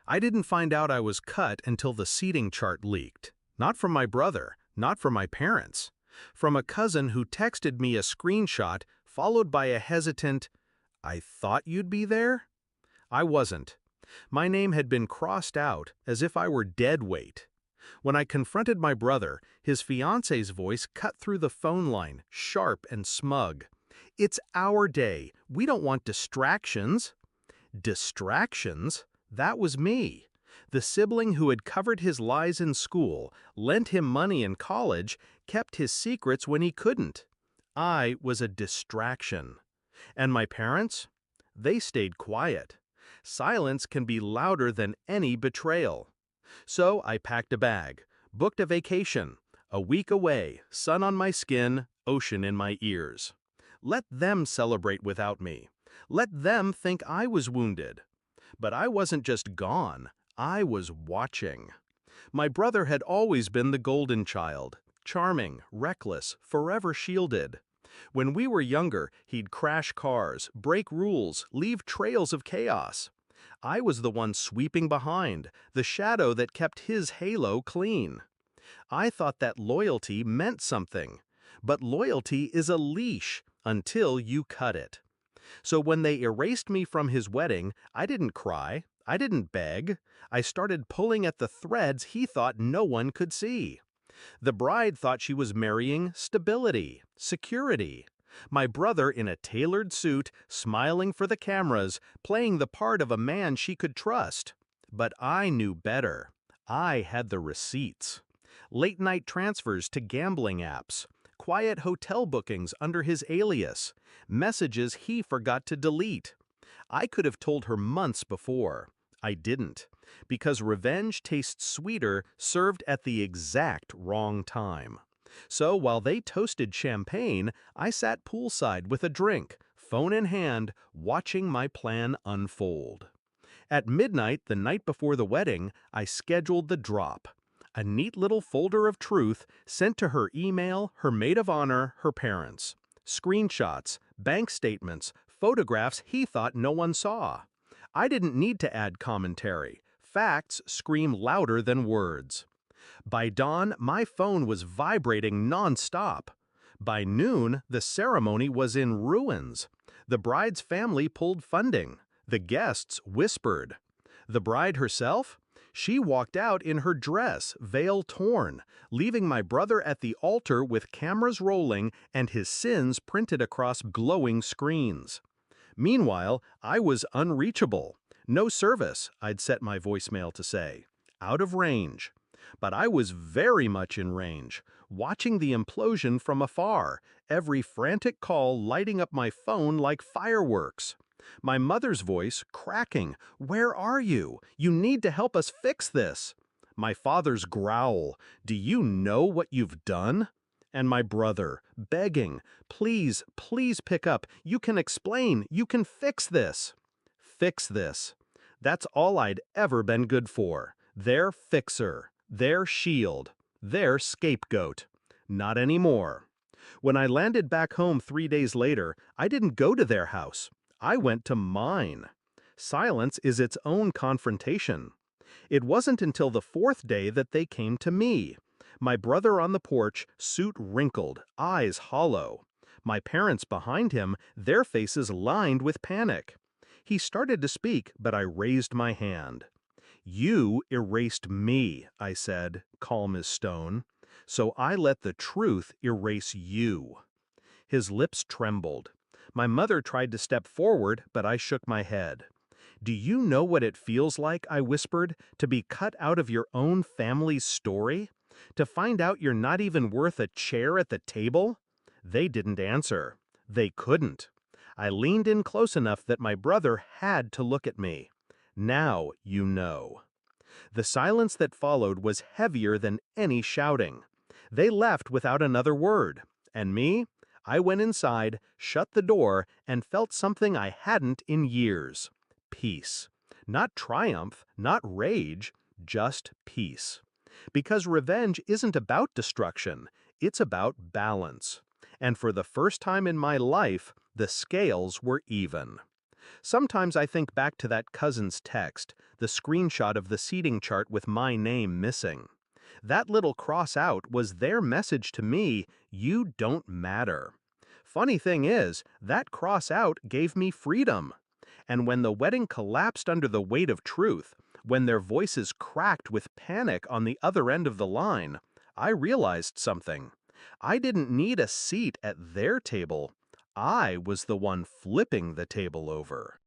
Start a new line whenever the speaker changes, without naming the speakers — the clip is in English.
I didn't find out I was cut until the seating chart leaked. Not from my brother, not from my parents. From a cousin who texted me a screenshot followed by a hesitant, "I thought you'd be there?" I wasn't. My name had been crossed out as if I were dead weight. When I confronted my brother, his fiance's voice cut through the phone line, sharp and smug. "It's our day. We don't want distractions." Distractions? That was me. The sibling who had covered his lies in school, lent him money in college, kept his secrets when he couldn't. I was a distraction. And my parents? They stayed quiet. Silence can be louder than any betrayal. So I packed a bag, booked a vacation, a week away, sun on my skin, ocean in my ears. Let them celebrate without me. Let them think I was wounded. But I wasn't just gone, I was watching. My brother had always been the golden child, charming, reckless, forever shielded. When we were younger, he'd crash cars, break rules, leave trails of chaos. I was the one sweeping behind, the shadow that kept his halo clean. I thought that loyalty meant something. But loyalty is a leash until you cut it. So when they erased me from his wedding, I didn't cry, I didn't beg. I started pulling at the threads he thought no one could see. The bride thought she was marrying stability, security. My brother in a tailored suit, smiling for the cameras, playing the part of a man she could trust. But I knew better. I had the receipts. Late-night transfers to gambling apps, quiet hotel bookings under his alias, messages he forgot to delete. I could have told her months before. I didn't, because revenge tastes sweeter served at the exact wrong time. So while they toasted champagne, I sat poolside with a drink, phone in hand, watching my plan unfold. At midnight the night before the wedding, I scheduled the drop. A neat little folder of truth sent to her email, her maid of honor, her parents. Screenshots, bank statements, photographs he thought no one saw. I didn't need to add commentary. Facts scream louder than words. By dawn, my phone was vibrating nonstop. By noon, the ceremony was in ruins. The bride's family pulled funding. The guests whispered. The bride herself? She walked out in her dress, veil torn, leaving my brother at the altar with cameras rolling and his sins printed across glowing screens. Meanwhile, I was unreachable. No service, I'd set my voicemail to say. Out of range. But I was very much in range, watching the implosion from afar, every frantic call lighting up my phone like fireworks. My mother's voice cracking, "Where are you? You need to help us fix this." My father's growl, "Do you know what you've done?" And my brother, begging, "Please, please pick up. You can explain. You can fix this." Fix this. That's all I'd ever been good for. Their fixer, their shield, their scapegoat. Not anymore. When I landed back home 3 days later, I didn't go to their house. I went to mine. Silence is its own confrontation. It wasn't until the fourth day that they came to me. My brother on the porch, suit wrinkled, eyes hollow. My parents behind him, their faces lined with panic. He started to speak, but I raised my hand. "You erased me," I said, calm as stone. "So I let the truth erase you." His lips trembled. My mother tried to step forward, but I shook my head. "Do you know what it feels like," I whispered, "to be cut out of your own family's story? To find out you're not even worth a chair at the table?" They didn't answer. They couldn't. I leaned in close enough that my brother had to look at me. "Now you know." The silence that followed was heavier than any shouting. They left without another word. And me? I went inside, shut the door, and felt something I hadn't in years. Peace. Not triumph, not rage, just peace. Because revenge isn't about destruction, it's about balance. And for the first time in my life, the scales were even. Sometimes I think back to that cousin's text, the screenshot of the seating chart with my name missing. That little cross out was their message to me, you don't matter. Funny thing is, that cross out gave me freedom. And when the wedding collapsed under the weight of truth, when their voices cracked with panic on the other end of the line, I realized something. I didn't need a seat at their table. I was the one flipping the table over.